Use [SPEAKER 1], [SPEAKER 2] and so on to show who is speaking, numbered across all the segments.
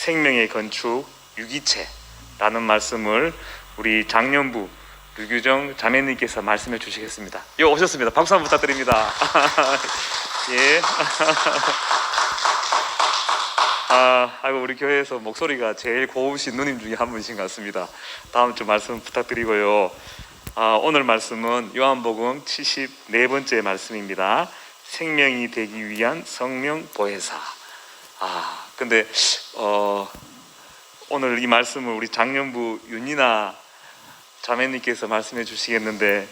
[SPEAKER 1] 생명의 건축 유기체라는 말씀을 우리 장년부 류규정 자매님께서 말씀해 주시겠습니다. 오셨습니다. 박수 한번 부탁드립니다. 예. 아이고, 우리 교회에서 목소리가 제일 고우신 누님 중에 한 분이신 것 같습니다. 다음 주 말씀 부탁드리고요. 오늘 말씀은 요한복음 74번째 말씀입니다. 생명이 되기 위한 성령 보혜사. 근데 오늘 이 말씀을 우리 장년부 윤이나 자매님께서 말씀해 주시겠는데,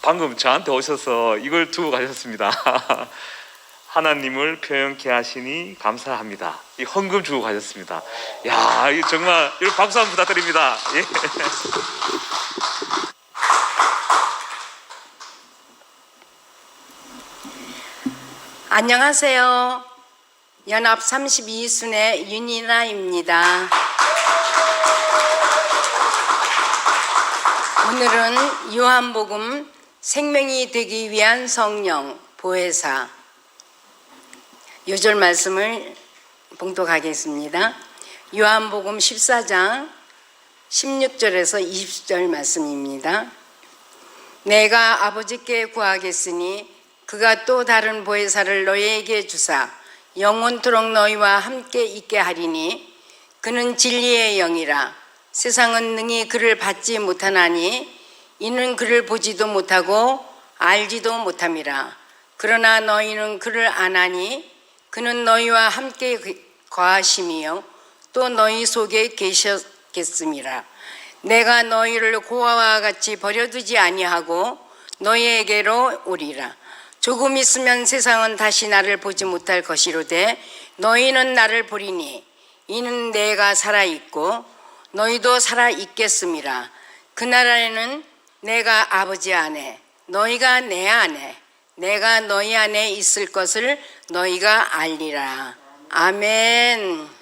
[SPEAKER 1] 방금 저한테 오셔서 이걸 두고 가셨습니다. 하나님을 표현케 하시니 감사합니다. 이 헌금 주고 가셨습니다. 야, 이 정말 이거 박수 한번 부탁드립니다. 예.
[SPEAKER 2] 안녕하세요. 연합 32순의 윤이나입니다. 오늘은 요한복음 생명이 되기 위한 성령 보혜사 요절 말씀을 봉독하겠습니다. 요한복음 14장 16절에서 20절 말씀입니다. 내가 아버지께 구하겠으니 그가 또 다른 보혜사를 너희에게 주사 영원토록 너희와 함께 있게 하리니 그는 진리의 영이라. 세상은 능히 그를 받지 못하나니 이는 그를 보지도 못하고 알지도 못함이라. 그러나 너희는 그를 아나니 그는 너희와 함께 거하심이요 또 너희 속에 계셨겠음이라. 내가 너희를 고아와 같이 버려두지 아니하고 너희에게로 오리라. 조금 있으면 세상은 다시 나를 보지 못할 것이로되 너희는 나를 보리니 이는 내가 살아있고 너희도 살아있겠음이라. 그날에는 내가 아버지 안에 너희가 내 안에 내가 너희 안에 있을 것을 너희가 알리라. 아멘.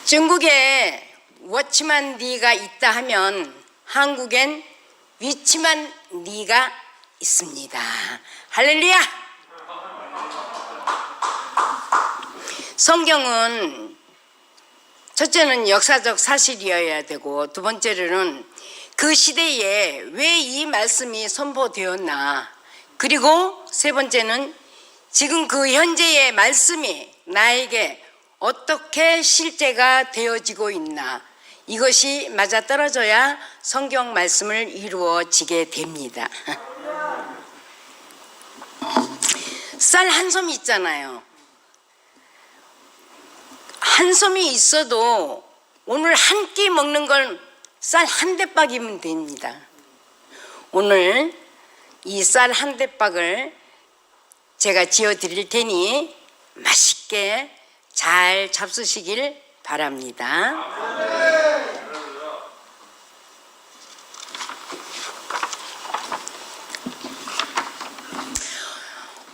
[SPEAKER 2] 중국에 워치만 니가 있다 하면 한국엔 위치만 니가 있습니다. 할렐루야! 성경은 첫째는 역사적 사실이어야 되고 두 번째로는 그 시대에 왜 이 말씀이 선포되었나, 그리고 세 번째는 지금 그 현재의 말씀이 나에게 어떻게 실제가 되어지고 있나, 이것이 맞아떨어져야 성경 말씀을 이루어지게 됩니다. 쌀 한 솜이 있잖아요. 한 솜이 있어도 오늘 한 끼 먹는 건 쌀 한 대박이면 됩니다. 오늘 이 쌀 한 대박을 제가 지어 드릴 테니 맛있게 잘 잡수시길 바랍니다.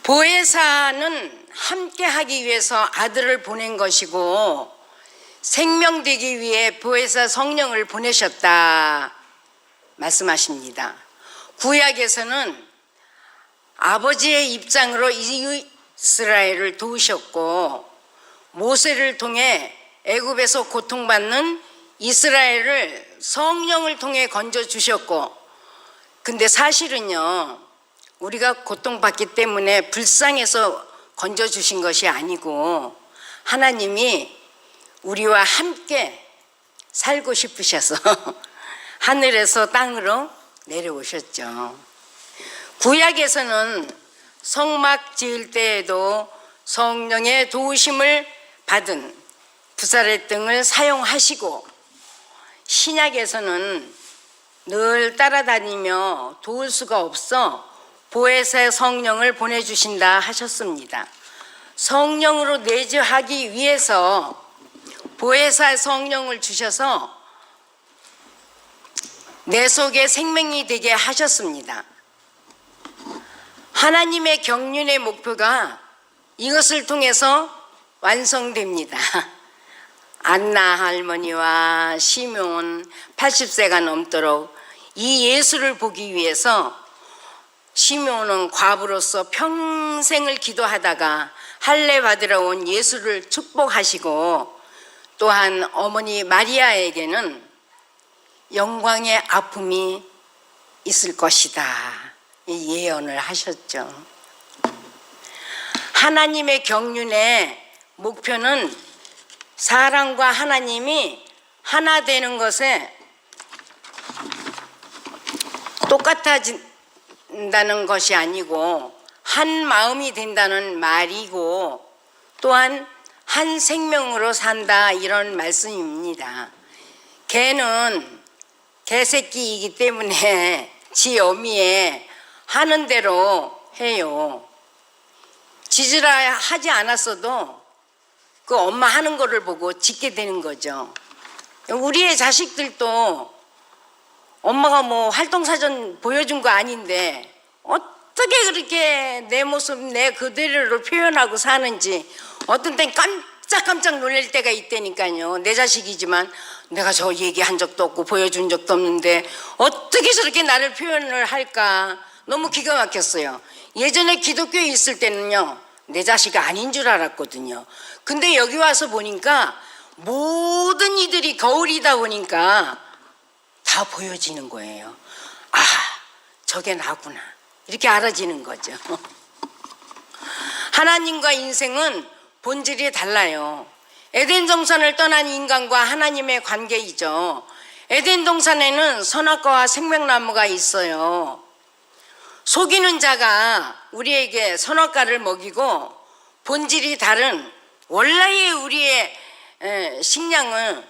[SPEAKER 2] 보혜사는 함께 하기 위해서 아들을 보낸 것이고 생명되기 위해 보혜사 성령을 보내셨다 말씀하십니다. 구약에서는 아버지의 입장으로 이스라엘을 도우셨고 모세를 통해 애굽에서 고통받는 이스라엘을 성령을 통해 건져주셨고, 근데 사실은요, 우리가 고통받기 때문에 불쌍해서 건져주신 것이 아니고 하나님이 우리와 함께 살고 싶으셔서 하늘에서 땅으로 내려오셨죠. 구약에서는 성막 지을 때에도 성령의 도우심을 받은 부사렛 등을 사용하시고, 신약에서는 늘 따라다니며 도울 수가 없어 보혜사의 성령을 보내주신다 하셨습니다. 성령으로 내주하기 위해서 보혜사의 성령을 주셔서 내 속에 생명이 되게 하셨습니다. 하나님의 경륜의 목표가 이것을 통해서 완성됩니다. 안나 할머니와 시몬 80세가 넘도록 이 예수를 보기 위해서 시므온은 과부로서 평생을 기도하다가 할례 받으러 온 예수를 축복하시고, 또한 어머니 마리아에게는 영광의 아픔이 있을 것이다, 이 예언을 하셨죠. 하나님의 경륜의 목표는 사람과 하나님이 하나 되는 것에 똑같아진다는 것이 아니고 한 마음이 된다는 말이고, 또한 한 생명으로 산다, 이런 말씀입니다. 개는 개새끼이기 때문에 지 어미에 하는 대로 해요. 짖으라 하지 않았어도 그 엄마 하는 거를 보고 짖게 되는 거죠. 우리의 자식들도 엄마가 뭐 활동사전 보여준 거 아닌데 어떻게 그렇게 내 모습 내 그대로를 표현하고 사는지 어떤 땐 깜짝깜짝 놀랄 때가 있다니까요. 내 자식이지만 내가 저 얘기한 적도 없고 보여준 적도 없는데 어떻게 저렇게 나를 표현을 할까, 너무 기가 막혔어요. 예전에 기독교에 있을 때는요, 내 자식이 아닌 줄 알았거든요. 근데 여기 와서 보니까 모든 이들이 거울이다 보니까 다 보여지는 거예요. 아, 저게 나구나, 이렇게 알아지는 거죠. 하나님과 인생은 본질이 달라요. 에덴 동산을 떠난 인간과 하나님의 관계이죠. 에덴 동산에는 선악과와 생명나무가 있어요. 속이는 자가 우리에게 선악과를 먹이고, 본질이 다른 원래의 우리의 식량은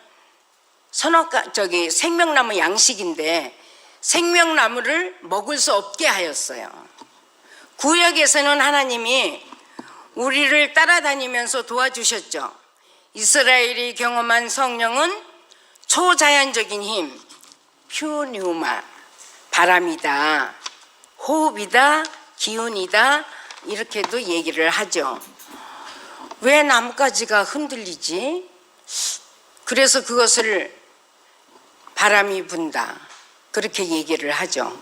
[SPEAKER 2] 생명나무 양식인데 생명나무를 먹을 수 없게 하였어요. 구약에서는 하나님이 우리를 따라다니면서 도와주셨죠. 이스라엘이 경험한 성령은 초자연적인 힘, 퓨뉴마, 바람이다, 호흡이다, 기운이다, 이렇게도 얘기를 하죠. 왜 나뭇가지가 흔들리지? 그래서 그것을 바람이 분다, 그렇게 얘기를 하죠.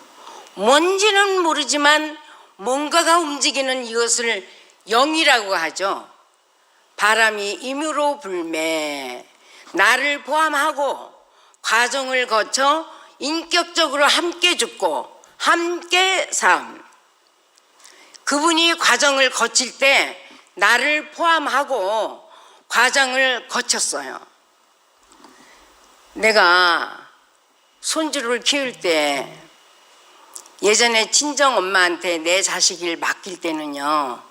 [SPEAKER 2] 뭔지는 모르지만 뭔가가 움직이는 이것을 영이라고 하죠. 바람이 임으로 불매, 나를 포함하고 과정을 거쳐 인격적으로 함께 죽고 함께 삶. 그분이 과정을 거칠 때 나를 포함하고 과정을 거쳤어요. 내가 손주를 키울 때 예전에 친정엄마한테 내 자식을 맡길 때는요,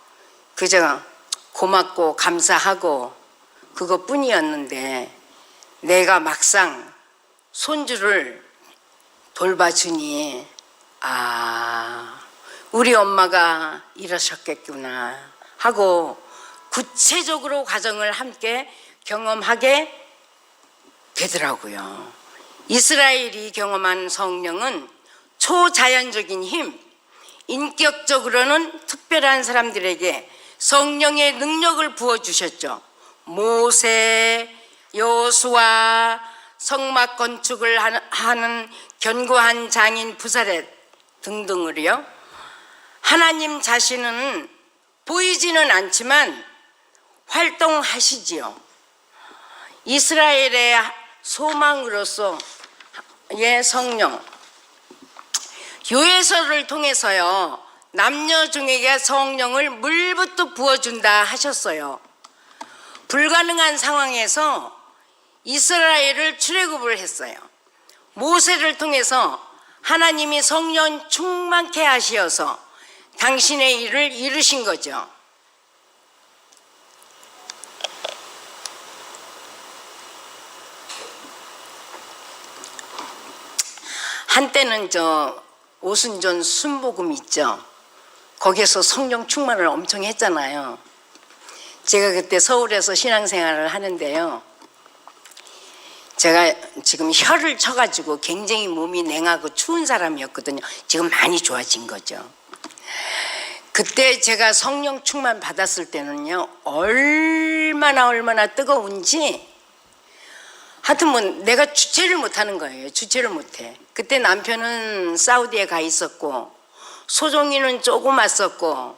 [SPEAKER 2] 그저 고맙고 감사하고 그것뿐이었는데, 내가 막상 손주를 돌봐주니 아, 우리 엄마가 이러셨겠구나 하고 구체적으로 과정을 함께 경험하게 되더라고요. 이스라엘이 경험한 성령은 초자연적인 힘, 인격적으로는 특별한 사람들에게 성령의 능력을 부어주셨죠. 모세, 여호수아, 성막 건축을 하는 견고한 장인 부사렛 등등으로요. 하나님 자신은 보이지는 않지만 활동하시지요. 이스라엘의 소망으로서의 성령, 요에서를 통해서요, 남녀 중에게 성령을 물부터 부어준다 하셨어요. 불가능한 상황에서 이스라엘을 출애굽을 했어요. 모세를 통해서 하나님이 성령 충만케 하시어서 당신의 일을 이루신 거죠. 한때는 저 오순절 순복음 있죠. 거기에서 성령 충만을 엄청 했잖아요. 제가 그때 서울에서 신앙생활을 하는데요, 제가 지금 혀를 쳐가지고 굉장히 몸이 냉하고 추운 사람이었거든요. 지금 많이 좋아진 거죠. 그때 제가 성령 충만 받았을 때는요, 얼마나 뜨거운지 하여튼 뭐 내가 주체를 못하는 거예요. 주체를 못해. 그때 남편은 사우디에 가 있었고 소종이는 조그맣었고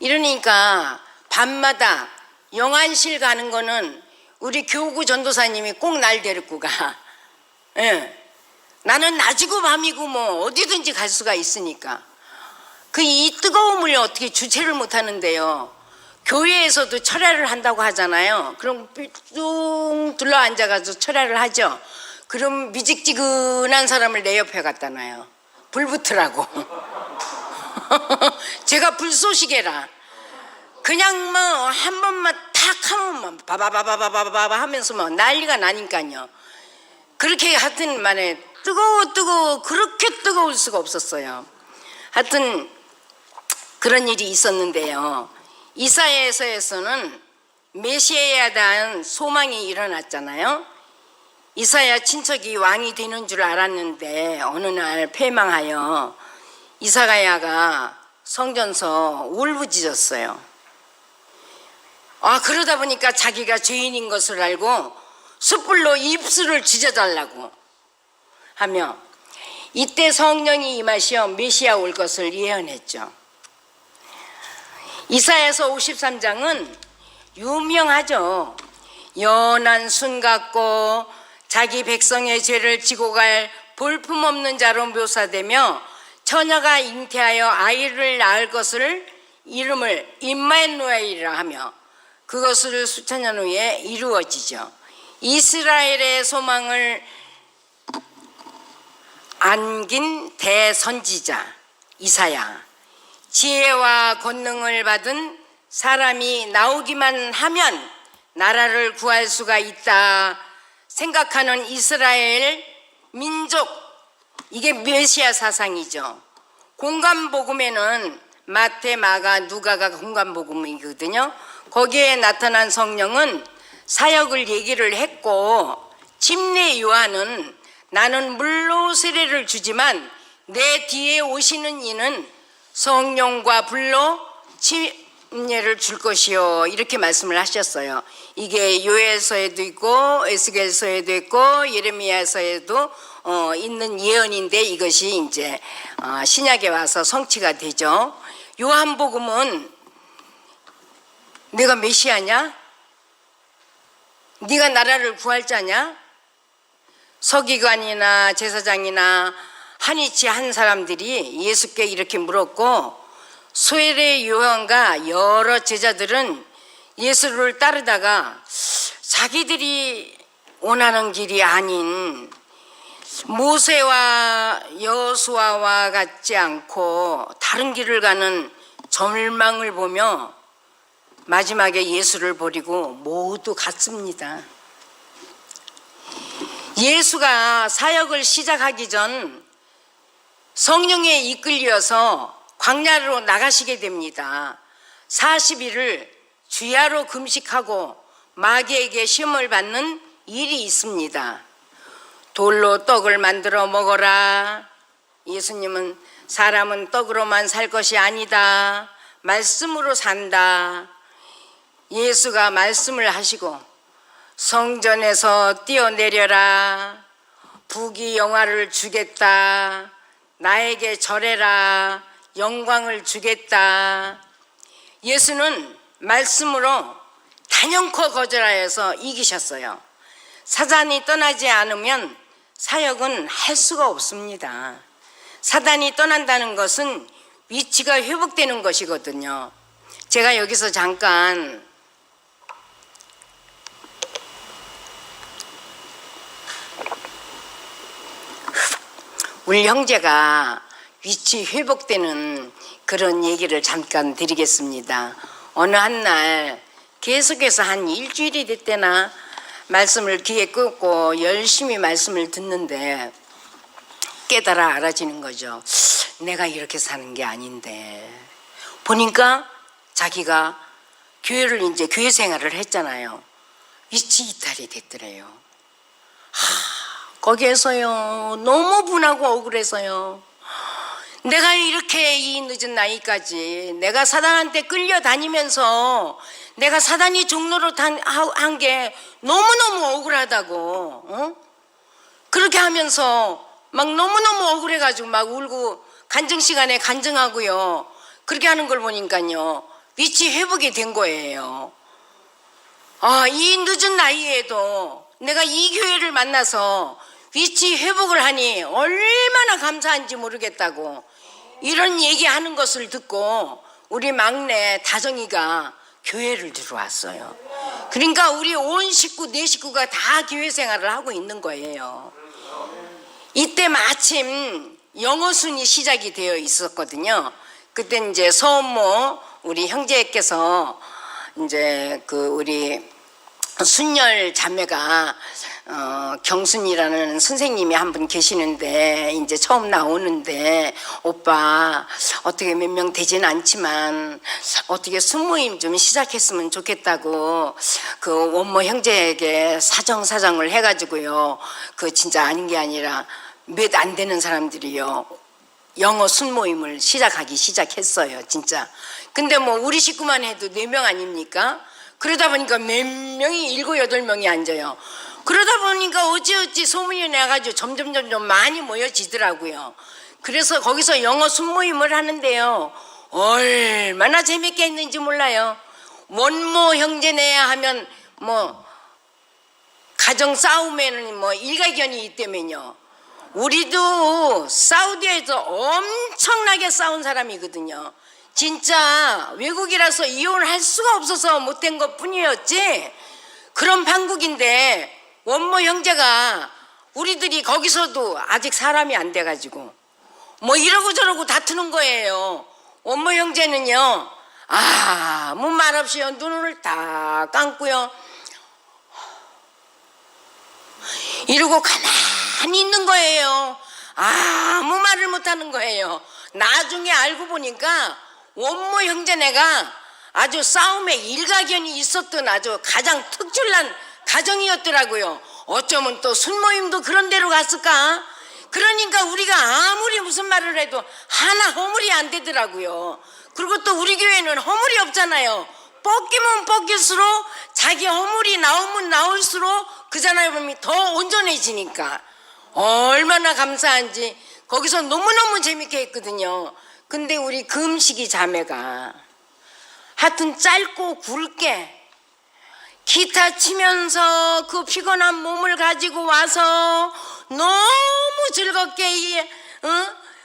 [SPEAKER 2] 이러니까 밤마다 영안실 가는 거는 우리 교구 전도사님이 꼭 날 데리고 가. 예. 나는 낮이고 밤이고 뭐 어디든지 갈 수가 있으니까. 그 이 뜨거움을 어떻게 주체를 못하는데요. 교회에서도 철야를 한다고 하잖아요. 그럼 쭉 둘러 앉아가지고 철야를 하죠. 그럼 미직지근한 사람을 내 옆에 갖다 놔요. 불 붙으라고. 제가 불쏘시개라. 그냥 뭐 한 번만 탁 하면 뭐 바바바바바바바 하면서 뭐 난리가 나니까요. 그렇게 하여튼 만에 뜨거워 그렇게 뜨거울 수가 없었어요. 하여튼 그런 일이 있었는데요. 이사야서에서는 메시아에 대한 소망이 일어났잖아요. 이사야 친척이 왕이 되는 줄 알았는데 어느 날 패망하여 이사야가 성전서 울부짖었어요. 그러다 보니까 자기가 죄인인 것을 알고 숯불로 입술을 지져달라고 하며 이때 성령이 임하시어 메시아 올 것을 예언했죠. 이사야서 53장은 유명하죠. 연한 순 같고 자기 백성의 죄를 지고 갈 볼품없는 자로 묘사되며 처녀가 잉태하여 아이를 낳을 것을 이름을 임마누엘이라 하며 그것을 수천 년 후에 이루어지죠. 이스라엘의 소망을 안긴 대선지자 이사야, 지혜와 권능을 받은 사람이 나오기만 하면 나라를 구할 수가 있다 생각하는 이스라엘 민족, 이게 메시아 사상이죠. 공간복음에는 마태, 마가, 누가가 공간복음이거든요. 거기에 나타난 성령은 사역을 얘기를 했고 침례 요한은 나는 물로 세례를 주지만 내 뒤에 오시는 이는 성령과 불로 침례를 줄 것이요 이렇게 말씀을 하셨어요. 이게 요엘서에도 있고 에스겔서에도 있고 예레미야서에도 있는 예언인데 이것이 이제 신약에 와서 성취가 되죠. 요한복음은 내가 메시아냐? 네가 나라를 구할 자냐? 서기관이나 제사장이나 한이치 한 사람들이 예수께 이렇게 물었고 소엘의 요한과 여러 제자들은 예수를 따르다가 자기들이 원하는 길이 아닌 모세와 여호수아와 같지 않고 다른 길을 가는 절망을 보며 마지막에 예수를 버리고 모두 갔습니다. 예수가 사역을 시작하기 전 성령에 이끌려서 광야로 나가시게 됩니다. 40일을 주야로 금식하고 마귀에게 시험을 받는 일이 있습니다. 돌로 떡을 만들어 먹어라. 예수님은 사람은 떡으로만 살 것이 아니다. 말씀으로 산다. 예수가 말씀을 하시고 성전에서 뛰어내려라. 부귀 영화를 주겠다. 나에게 절해라. 영광을 주겠다. 예수는 말씀으로 단연코 거절하여서 이기셨어요. 사단이 떠나지 않으면 사역은 할 수가 없습니다. 사단이 떠난다는 것은 위치가 회복되는 것이거든요. 제가 여기서 잠깐 우리 형제가 위치 회복되는 그런 얘기를 잠깐 드리겠습니다. 어느 한 날 계속해서 한 일주일이 됐대나 말씀을 귀에 꽂고 열심히 말씀을 듣는데 깨달아 알아지는 거죠. 내가 이렇게 사는 게 아닌데. 보니까 자기가 교회를 이제 교회 생활을 했잖아요. 위치 이탈이 됐더래요. 거기에서요 너무 분하고 억울해서요 내가 이렇게 이 늦은 나이까지 내가 사단한테 끌려다니면서 내가 사단이 종로로 한 게 너무너무 억울하다고, 어? 그렇게 하면서 막 너무너무 억울해가지고 막 울고 간증 시간에 간증하고요. 그렇게 하는 걸 보니까요. 위치 회복이 된 거예요. 아, 이 늦은 나이에도 내가 이 교회를 만나서 위치 회복을 하니 얼마나 감사한지 모르겠다고 이런 얘기하는 것을 듣고 우리 막내 다정이가 교회를 들어왔어요. 그러니까 우리 온 식구, 네 식구가 다 교회 생활을 하고 있는 거예요. 이때 마침 영어순이 시작이 되어 있었거든요. 그때 이제 서은모 우리 형제께서 이제 그 우리 순열 자매가 경순이라는 선생님이 한 분 계시는데 이제 처음 나오는데 오빠 어떻게 몇 명 되진 않지만 어떻게 순모임 좀 시작했으면 좋겠다고 그 원모 형제에게 사정을 해가지고요. 그 진짜 아닌 게 아니라 몇 안 되는 사람들이요. 영어 순모임을 시작했어요. 진짜. 근데 뭐 우리 식구만 해도 4명 아닙니까? 그러다 보니까 몇 명이 7, 8명이 앉아요. 그러다 보니까 어찌어찌 소문이 나가지고 점점 많이 모여지더라고요. 그래서 거기서 영어 순모임을 하는데요. 얼마나 재밌게 했는지 몰라요. 원모 형제네 하면 뭐 가정 싸움에는 뭐 일가견이 있다면요. 우리도 사우디에서 엄청나게 싸운 사람이거든요. 진짜 외국이라서 이혼할 수가 없어서 못된 것 뿐이었지 그런 판국인데 원모 형제가 우리들이 거기서도 아직 사람이 안 돼가지고 뭐 이러고 저러고 다투는 거예요. 원모 형제는요 아무 말 없이요 눈을 다 감고요 이러고 가만히 있는 거예요. 아무 말을 못하는 거예요. 나중에 알고 보니까 원모 형제네가 아주 싸움에 일가견이 있었던 아주 가장 특출난 가정이었더라고요. 어쩌면 또 순모임도 그런 데로 갔을까? 그러니까 우리가 아무리 무슨 말을 해도 하나 허물이 안 되더라고요. 그리고 또 우리 교회는 허물이 없잖아요. 뻗기면 뻗길수록 자기 허물이 나오면 나올수록 그 사람이 더 온전해지니까 얼마나 감사한지 거기서 너무너무 재밌게 했거든요. 근데 우리 금식이 자매가 하여튼 짧고 굵게 기타 치면서 그 피곤한 몸을 가지고 와서 너무 즐겁게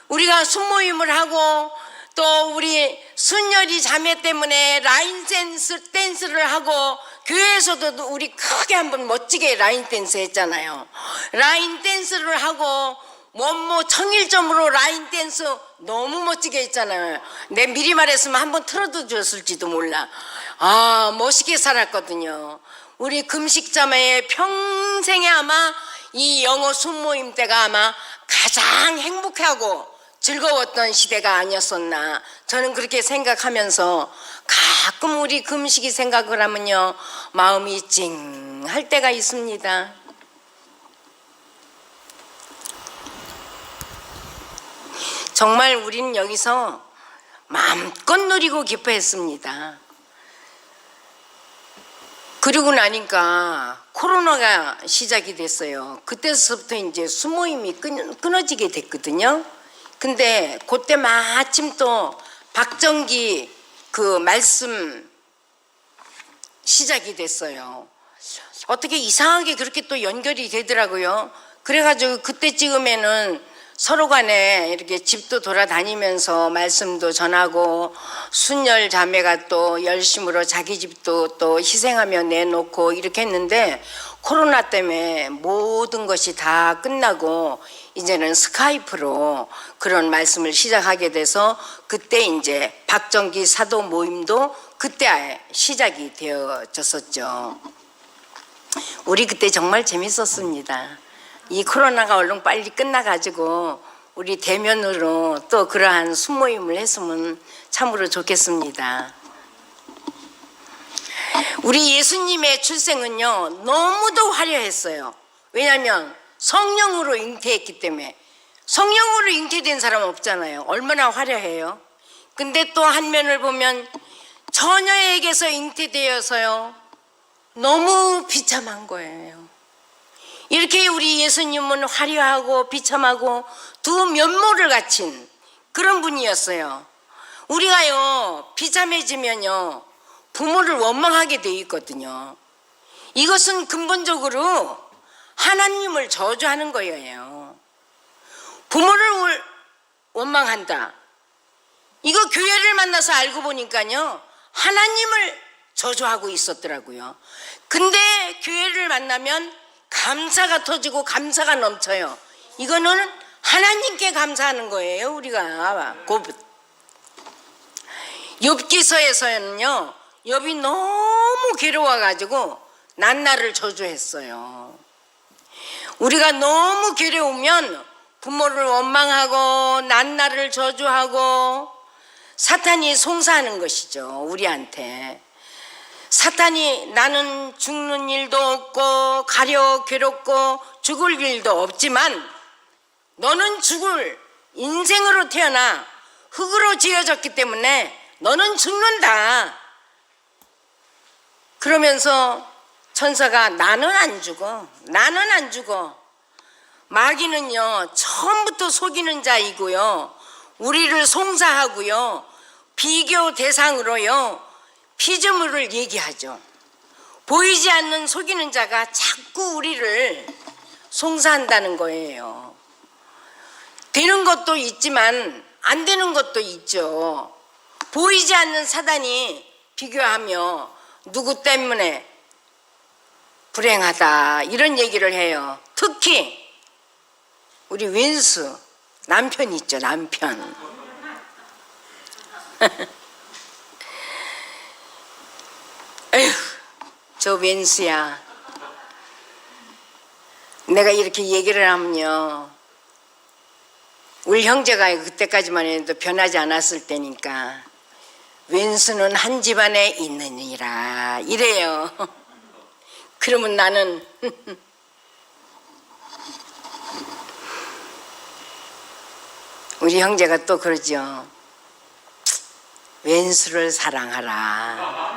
[SPEAKER 2] 우리가 순모임을 하고 또 우리 순열이 자매 때문에 라인 댄스를 하고 교회에서도 우리 크게 한번 멋지게 라인 댄스 했잖아요. 라인 댄스를 하고 원모 청일점으로 라인 댄스 너무 멋지게 했잖아요. 내 미리 말했으면 한번 틀어도 줬을지도 몰라. 아 멋있게 살았거든요. 우리 금식자매의 평생에 아마 이 영어 순모임 때가 아마 가장 행복하고 즐거웠던 시대가 아니었었나 저는 그렇게 생각하면서 가끔 우리 금식이 생각을 하면요 마음이 찡할 때가 있습니다. 정말 우리는 여기서 마음껏 누리고 기뻐했습니다. 그러고 나니까 코로나가 시작이 됐어요. 그때서부터 이제 수모임이 끊어지게 됐거든요. 근데 그때 마침 또 박정기 그 말씀 시작이 됐어요. 어떻게 이상하게 그렇게 또 연결이 되더라고요. 그래가지고 그때 찍으면은 서로 간에 이렇게 집도 돌아다니면서 말씀도 전하고 순열 자매가 또 열심으로 자기 집도 또 희생하며 내놓고 이렇게 했는데 코로나 때문에 모든 것이 다 끝나고 이제는 스카이프로 그런 말씀을 시작하게 돼서 그때 이제 박정기 사도 모임도 그때 시작이 되어졌었죠. 우리 그때 정말 재밌었습니다. 이 코로나가 얼른 빨리 끝나가지고 우리 대면으로 또 그러한 순모임을 했으면 참으로 좋겠습니다. 우리 예수님의 출생은요 너무도 화려했어요. 왜냐하면 성령으로 잉태했기 때문에 성령으로 잉태된 사람 없잖아요. 얼마나 화려해요. 근데 또 한 면을 보면 처녀에게서 잉태되어서요, 너무 비참한 거예요. 이렇게 우리 예수님은 화려하고 비참하고 두 면모를 갖춘 그런 분이었어요. 우리가요, 비참해지면요, 부모를 원망하게 돼 있거든요. 이것은 근본적으로 하나님을 저주하는 거예요. 부모를 원망한다. 이거 교회를 만나서 알고 보니까요, 하나님을 저주하고 있었더라고요. 근데 교회를 만나면 감사가 터지고 감사가 넘쳐요. 이거는 하나님께 감사하는 거예요. 우리가 욥기서에서는요, 욥이 너무 괴로워가지고 난나를 저주했어요. 우리가 너무 괴로우면 부모를 원망하고 난나를 저주하고 사탄이 송사하는 것이죠. 우리한테 사탄이 나는 죽는 일도 없고 가려 괴롭고 죽을 일도 없지만 너는 죽을 인생으로 태어나 흙으로 지어졌기 때문에 너는 죽는다. 그러면서 천사가 나는 안 죽어, 나는 안 죽어. 마귀는요, 처음부터 속이는 자이고요, 우리를 송사하고요, 비교 대상으로요, 피조물을 얘기하죠. 보이지 않는 속이는 자가 자꾸 우리를 송사한다는 거예요. 되는 것도 있지만 안 되는 것도 있죠. 보이지 않는 사단이 비교하며 누구 때문에 불행하다 이런 얘기를 해요. 특히 우리 왼수 남편 있죠. 남편. 에휴, 저 왼수야. 내가 이렇게 얘기를 하면요, 우리 형제가 그때까지만 해도 변하지 않았을 때니까 왼수는 한 집안에 있느니라 이래요. 그러면 나는 우리 형제가 또 그러죠. 왼수를 사랑하라.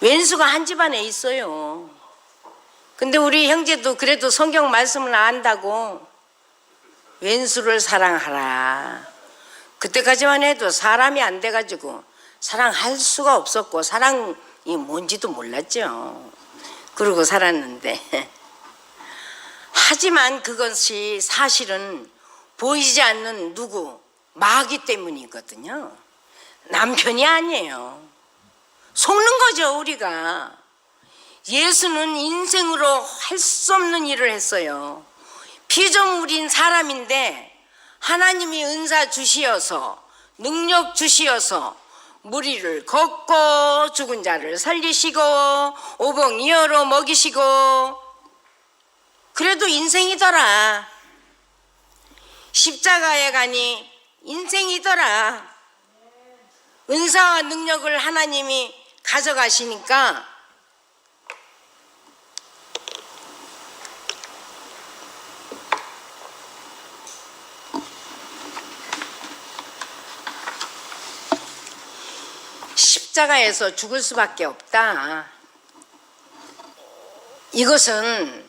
[SPEAKER 2] 왼수가 한 집안에 있어요. 근데 우리 형제도 그래도 성경 말씀을 안다고 왼수를 사랑하라. 그때까지만 해도 사람이 안 돼가지고 사랑할 수가 없었고 사랑이 뭔지도 몰랐죠. 그러고 살았는데 하지만 그것이 사실은 보이지 않는 누구 마귀 때문이거든요. 남편이 아니에요. 속는 거죠. 우리가 예수는 인생으로 할 수 없는 일을 했어요. 피조물인 사람인데 하나님이 은사 주시어서 능력 주시어서 무리를 걷고 죽은 자를 살리시고 오봉이어로 먹이시고 그래도 인생이더라. 십자가에 가니 인생이더라. 은사와 능력을 하나님이 가져가시니까 십자가에서 죽을 수밖에 없다. 이것은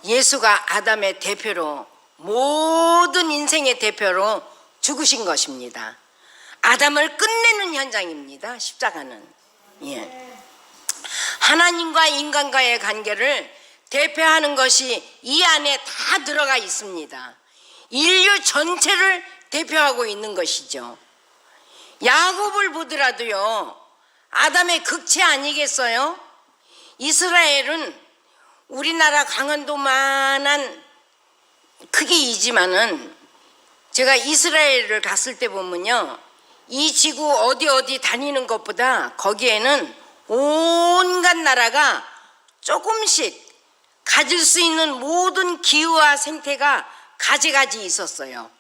[SPEAKER 2] 예수가 아담의 대표로 모든 인생의 대표로 죽으신 것입니다. 아담을 끝내는 현장입니다. 십자가는. 예. 하나님과 인간과의 관계를 대표하는 것이 이 안에 다 들어가 있습니다. 인류 전체를 대표하고 있는 것이죠. 야곱을 보더라도요, 아담의 극치 아니겠어요? 이스라엘은 우리나라 강원도만한 크기이지만은 제가 이스라엘을 갔을 때 보면요, 이 지구 어디 다니는 것보다 거기에는 온갖 나라가 조금씩 가질 수 있는 모든 기후와 생태가 가지가지 있었어요.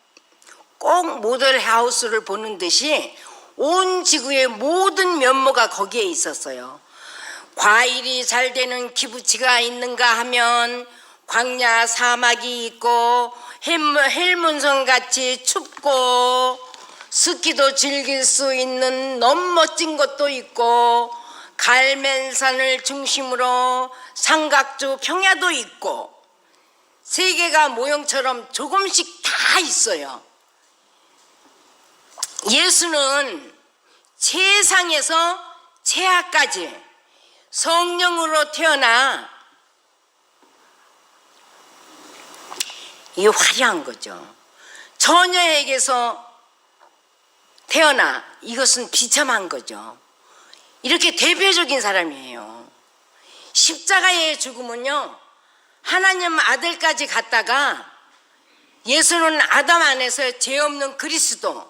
[SPEAKER 2] 꼭 모델하우스를 보는 듯이 온 지구의 모든 면모가 거기에 있었어요. 과일이 잘 되는 기부치가 있는가 하면 광야 사막이 있고 헬문성 같이 춥고 스키도 즐길 수 있는 너무 멋진 곳도 있고 갈멜산을 중심으로 삼각주 평야도 있고 세계가 모형처럼 조금씩 다 있어요. 예수는 최상에서 최하까지 성령으로 태어나 이 화려한 거죠. 처녀에게서 태어나 이것은 비참한 거죠. 이렇게 대표적인 사람이에요. 십자가의 죽음은요, 하나님 아들까지 갔다가 예수는 아담 안에서 죄 없는 그리스도,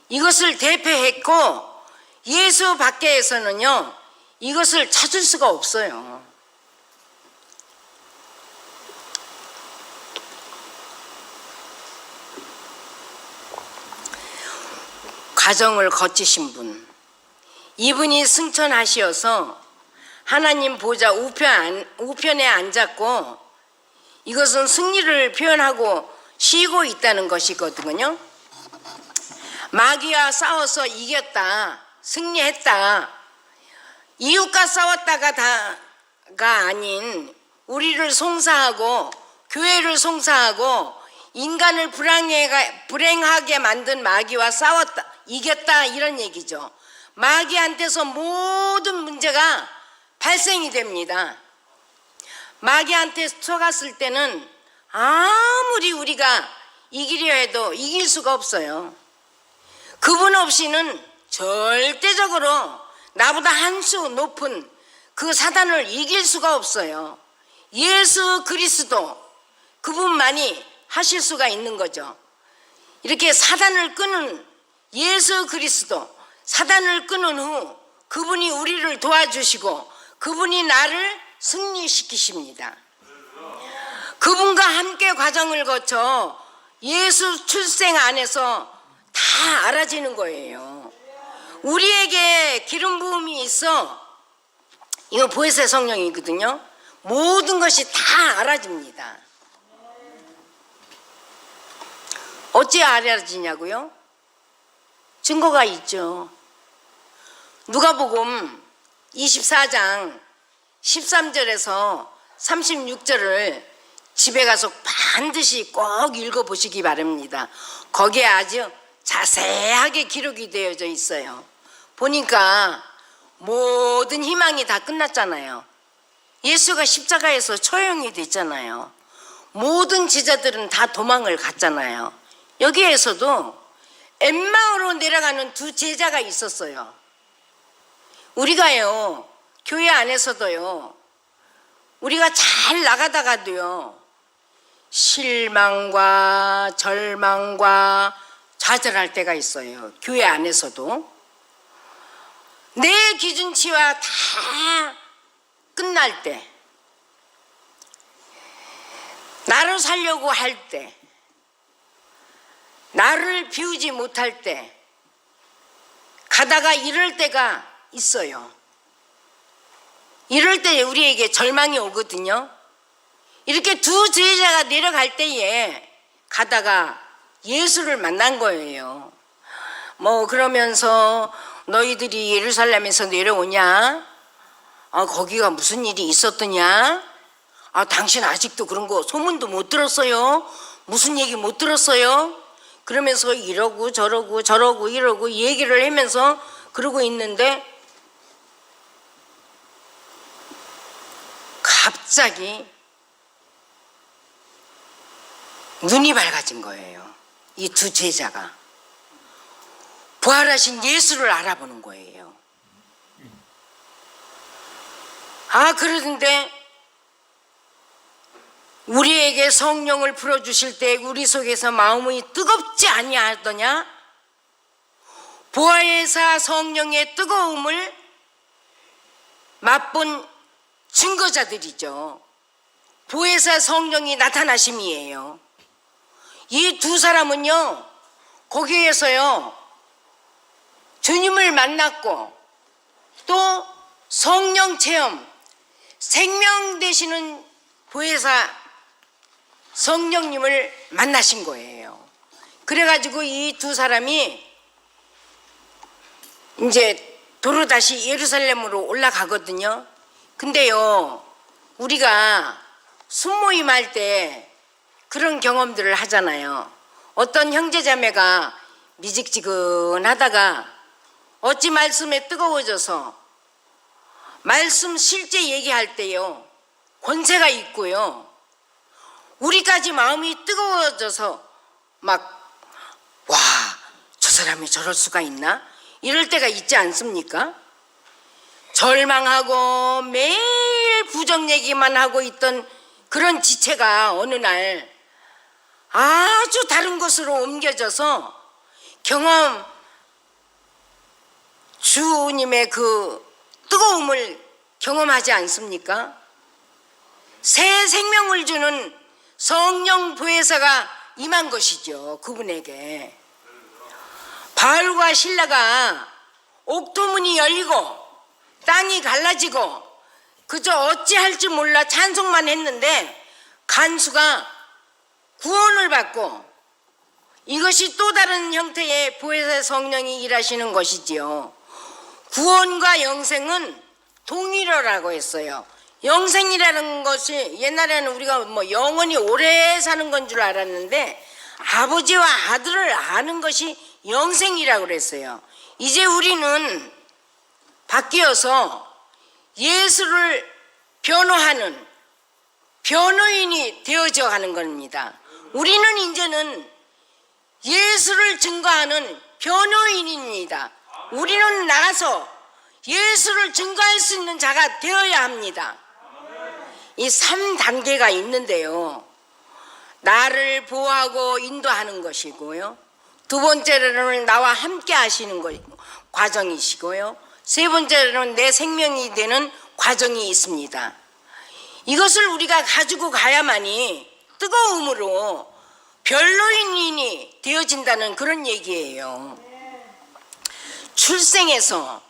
[SPEAKER 2] 이것을 대표했고 예수 밖에서는요 이것을 찾을 수가 없어요. 과정을 거치신 분, 이분이 승천하시어서 하나님 보좌 우편에 앉았고 이것은 승리를 표현하고 쉬고 있다는 것이거든요. 마귀와 싸워서 이겼다, 승리했다. 이웃과 싸웠다가 다가 아닌 우리를 송사하고 교회를 송사하고 인간을 불행하게 만든 마귀와 싸웠다, 이겼다, 이런 얘기죠. 마귀한테서 모든 문제가 발생이 됩니다. 마귀한테 속았을 때는 아무리 우리가 이기려 해도 이길 수가 없어요. 그분 없이는 절대적으로 나보다 한 수 높은 그 사단을 이길 수가 없어요. 예수 그리스도, 그분만이 하실 수가 있는 거죠. 이렇게 사단을 끄는 예수 그리스도, 사단을 끄는 후 그분이 우리를 도와주시고 그분이 나를 승리시키십니다. 그분과 함께 과정을 거쳐 예수 출생 안에서 다 알아지는 거예요. 우리에게 기름 부음이 있어, 이거 보혜사 성령이거든요. 모든 것이 다 알아집니다. 어찌 알아지냐고요? 증거가 있죠. 누가복음 24장 13절에서 36절을 집에 가서 반드시 꼭 읽어보시기 바랍니다. 거기에 아주 자세하게 기록이 되어져 있어요. 보니까 모든 희망이 다 끝났잖아요. 예수가 십자가에서 처형이 됐잖아요. 모든 제자들은 다 도망을 갔잖아요. 여기에서도 엠마오로 내려가는 두 제자가 있었어요. 우리가요, 교회 안에서도요, 우리가 잘 나가다가도요, 실망과 절망과 좌절할 때가 있어요. 교회 안에서도. 내 기준치와 다 끝날 때, 나를 살려고 할 때, 나를 비우지 못할 때, 가다가 이럴 때가 있어요. 이럴 때 우리에게 절망이 오거든요. 이렇게 두 제자가 내려갈 때에 가다가 예수를 만난 거예요. 뭐 그러면서 너희들이 예루살렘에서 내려오냐? 거기가 무슨 일이 있었더냐? 당신 아직도 그런 거 소문도 못 들었어요? 무슨 얘기 못 들었어요? 그러면서 이러고 저러고 이러고 얘기를 하면서 그러고 있는데 갑자기 눈이 밝아진 거예요. 이 두 제자가 부활하신 예수를 알아보는 거예요. 그러는데 우리에게 성령을 풀어주실 때 우리 속에서 마음이 뜨겁지 아니하더냐? 보혜사 성령의 뜨거움을 맛본 증거자들이죠. 보혜사 성령이 나타나심이에요. 이 두 사람은요, 거기에서요, 주님을 만났고 또 성령 체험, 생명 되시는 보혜사 성령님을 만나신 거예요. 그래가지고 이 두 사람이 이제 도로 다시 예루살렘으로 올라가거든요. 근데요, 우리가 순모임할 때 그런 경험들을 하잖아요. 어떤 형제자매가 미직지근하다가 어찌 말씀에 뜨거워져서 말씀 실제 얘기할 때요, 권세가 있고요, 우리까지 마음이 뜨거워져서 막 와, 저 사람이 저럴 수가 있나? 이럴 때가 있지 않습니까? 절망하고 매일 부정 얘기만 하고 있던 그런 지체가 어느 날 아주 다른 곳으로 옮겨져서 주님의 그 뜨거움을 경험하지 않습니까? 새 생명을 주는 성령 보혜사가 임한 것이죠. 그분에게 바울과 실라가 옥토문이 열리고 땅이 갈라지고 그저 어찌할 줄 몰라 찬송만 했는데 간수가 구원을 받고, 이것이 또 다른 형태의 보혜사 성령이 일하시는 것이지요. 구원과 영생은 동일어라고 했어요. 영생이라는 것이 옛날에는 우리가 뭐 영원히 오래 사는 건 줄 알았는데 아버지와 아들을 아는 것이 영생이라고 그랬어요. 이제 우리는 바뀌어서 예수를 변호하는 변호인이 되어져 가는 겁니다. 우리는 이제는 예수를 증거하는 변호인입니다. 우리는 나가서 예수를 증거할 수 있는 자가 되어야 합니다. 이 3단계가 있는데요, 나를 보호하고 인도하는 것이고요, 두 번째로는 나와 함께 하시는 과정이시고요, 세 번째로는 내 생명이 되는 과정이 있습니다. 이것을 우리가 가지고 가야만이 뜨거움으로 변호인이 되어진다는 그런 얘기예요. 출생에서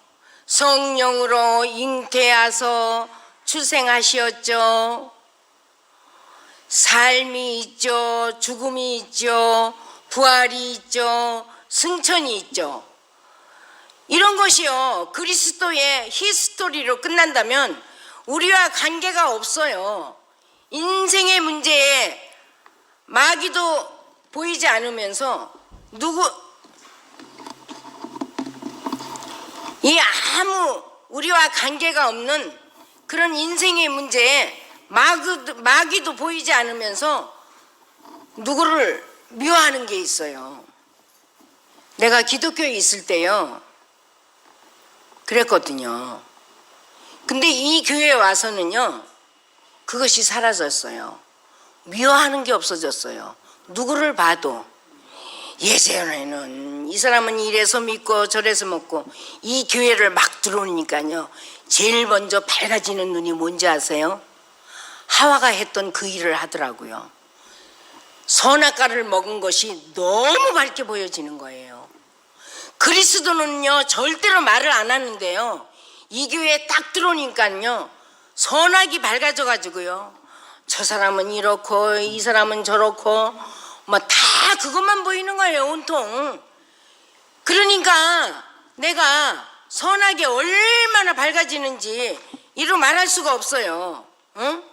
[SPEAKER 2] 성령으로 잉태하서 출생하시었죠. 삶이 있죠. 죽음이 있죠. 부활이 있죠. 승천이 있죠. 이런 것이요, 그리스도의 히스토리로 끝난다면 우리와 관계가 없어요. 인생의 문제에 마귀도 보이지 않으면서 아무 우리와 관계가 없는 그런 인생의 문제에 마귀도 보이지 않으면서 누구를 미워하는 게 있어요. 내가 기독교에 있을 때요, 그랬거든요. 근데 이 교회에 와서는요, 그것이 사라졌어요. 미워하는 게 없어졌어요. 누구를 봐도. 예전에는 이 사람은 이래서 믿고 저래서 먹고, 이 교회를 막 들어오니까요, 제일 먼저 밝아지는 눈이 뭔지 아세요? 하와가 했던 그 일을 하더라고요. 선악과를 먹은 것이 너무 밝게 보여지는 거예요. 그리스도는요, 절대로 말을 안 하는데요, 이 교회에 딱 들어오니까요, 선악이 밝아져 가지고요, 저 사람은 이렇고 이 사람은 저렇고 뭐 다 그것만 보이는 거예요, 온통. 그러니까 내가 선악이 얼마나 밝아지는지 이루 말할 수가 없어요. 응?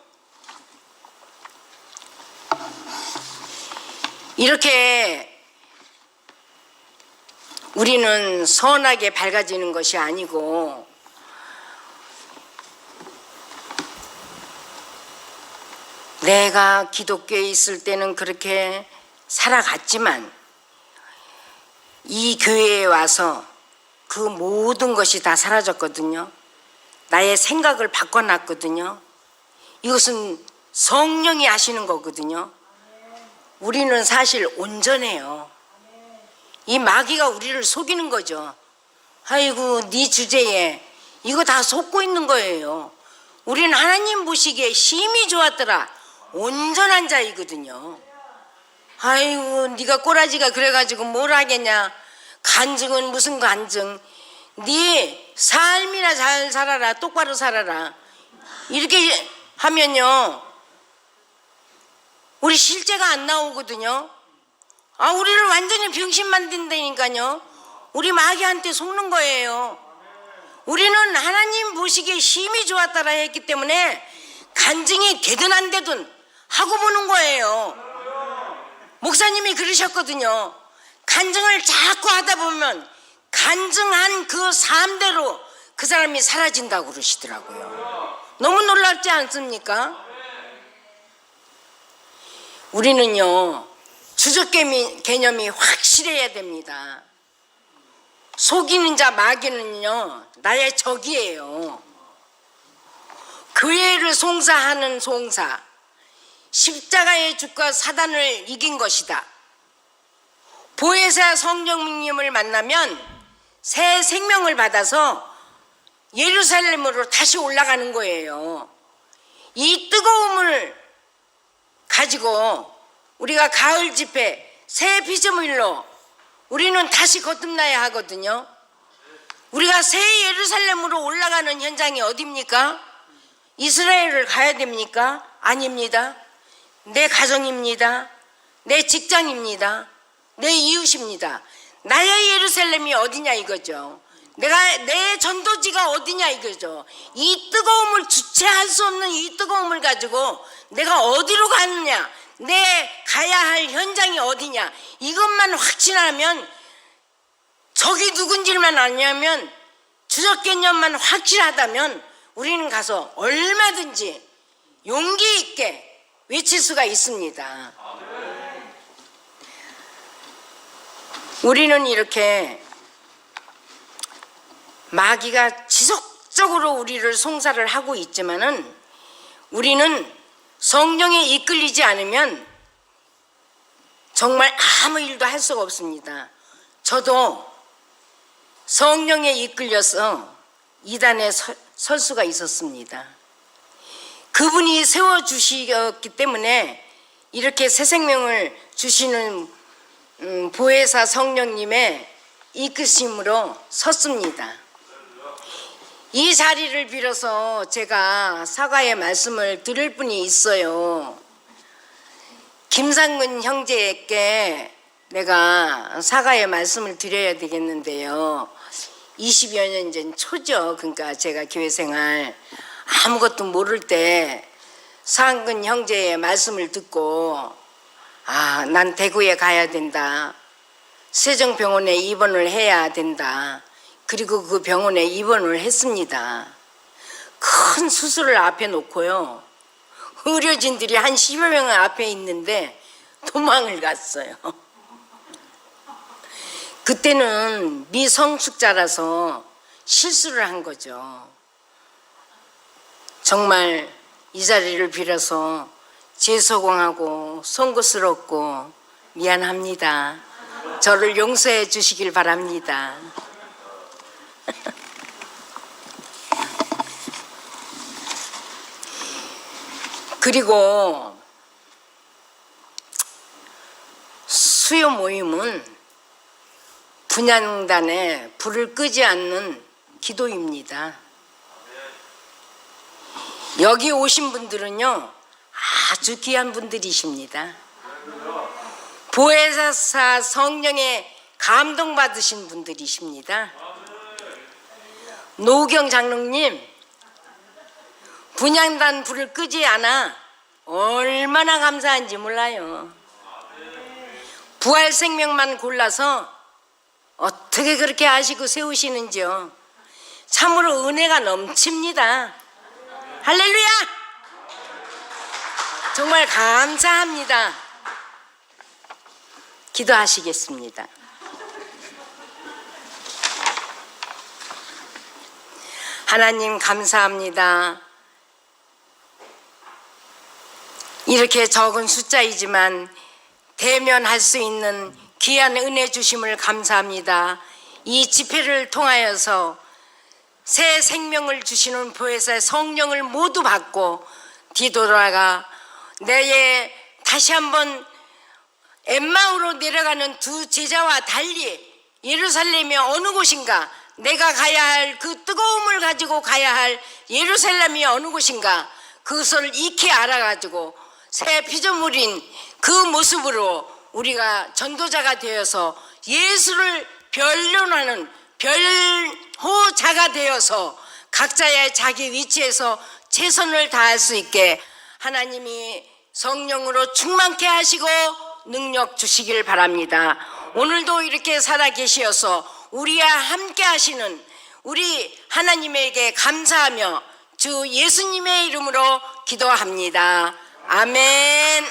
[SPEAKER 2] 이렇게 우리는 선하게 밝아지는 것이 아니고 내가 기독교에 있을 때는 그렇게 살아갔지만 이 교회에 와서 그 모든 것이 다 사라졌거든요. 나의 생각을 바꿔놨거든요. 이것은 성령이 하시는 거거든요. 우리는 사실 온전해요. 이 마귀가 우리를 속이는 거죠. 아이고, 네 주제에 이거 다 속고 있는 거예요. 우리는 하나님 보시기에 심히 좋았더라. 온전한 자이거든요. 아이고, 네가 꼬라지가 그래가지고 뭘 하겠냐. 간증은 무슨 간증. 네 삶이나 잘 살아라. 똑바로 살아라. 이렇게 하면요, 우리 실제가 안 나오거든요. 우리를 완전히 병신 만든다니까요. 우리 마귀한테 속는 거예요. 우리는 하나님 보시기에 힘이 좋았다라 했기 때문에 간증이 되든 안 되든 하고 보는 거예요. 목사님이 그러셨거든요. 간증을 자꾸 하다 보면 간증한 그 삶대로 그 사람이 사라진다고 그러시더라고요. 너무 놀랍지 않습니까? 우리는요, 주적 개념이 확실해야 됩니다. 속이는 자 마귀는요, 나의 적이에요. 교회를 송사하는 송사, 십자가의 죽과 사단을 이긴 것이다. 보혜사 성령님을 만나면 새 생명을 받아서 예루살렘으로 다시 올라가는 거예요. 이 뜨거움을 가지고 우리가 가을 집회 새 피조물로 우리는 다시 거듭나야 하거든요. 우리가 새 예루살렘으로 올라가는 현장이 어디입니까? 이스라엘을 가야 됩니까? 아닙니다. 내 가정입니다. 내 직장입니다. 내 이웃입니다. 나의 예루살렘이 어디냐 이거죠. 내 전도지가 어디냐 이거죠. 이 뜨거움을 주체할 수 없는 이 뜨거움을 가지고 내가 어디로 가느냐, 내 가야 할 현장이 어디냐, 이것만 확신하면, 적이 누군지만 아냐면, 주적 개념만 확실하다면 우리는 가서 얼마든지 용기 있게 외칠 수가 있습니다. 우리는 이렇게 마귀가 지속적으로 우리를 송사를 하고 있지만은 우리는 성령에 이끌리지 않으면 정말 아무 일도 할 수가 없습니다. 저도 성령에 이끌려서 이단에 설 수가 있었습니다. 그분이 세워주셨기 때문에 이렇게 새 생명을 주시는 보혜사 성령님의 이끄심으로 섰습니다. 이 자리를 빌어서 제가 사과의 말씀을 드릴 분이 있어요. 김상근 형제에게 내가 사과의 말씀을 드려야 되겠는데요. 20여 년 전 초죠. 그러니까 제가 교회생활 아무것도 모를 때 상근 형제의 말씀을 듣고 난 대구에 가야 된다. 세종병원에 입원을 해야 된다. 그리고 그 병원에 입원을 했습니다. 큰 수술을 앞에 놓고요. 의료진들이 한 10여 명 앞에 있는데 도망을 갔어요. 그때는 미성숙자라서 실수를 한 거죠. 정말 이 자리를 빌어서 죄송하고 송구스럽고 미안합니다. 저를 용서해 주시길 바랍니다. 그리고 수요 모임은 분향단에 불을 끄지 않는 기도입니다. 여기 오신 분들은요, 아주 귀한 분들이십니다. 보혜사 성령에 감동받으신 분들이십니다. 노경 장로님, 분향단 불을 끄지 않아 얼마나 감사한지 몰라요. 부활 생명만 골라서 어떻게 그렇게 아시고 세우시는지요. 참으로 은혜가 넘칩니다. 할렐루야! 정말 감사합니다. 기도하시겠습니다. 하나님 감사합니다. 이렇게 적은 숫자이지만 대면할 수 있는 귀한 은혜 주심을 감사합니다. 이 집회를 통하여서 새 생명을 주시는 보혜사의 성령을 모두 받고 뒤돌아가 내에 다시 한번 엠마오로 내려가는 두 제자와 달리 예루살렘이 어느 곳인가, 내가 가야 할 그 뜨거움을 가지고 가야 할 예루살렘이 어느 곳인가, 그것을 익히 알아가지고 새 피조물인 그 모습으로 우리가 전도자가 되어서 예수를 변론하는 별호자가 되어서 각자의 자기 위치에서 최선을 다할 수 있게 하나님이 성령으로 충만케 하시고 능력 주시길 바랍니다. 오늘도 이렇게 살아계시어서 우리와 함께 하시는 우리 하나님에게 감사하며 주 예수님의 이름으로 기도합니다. 아멘.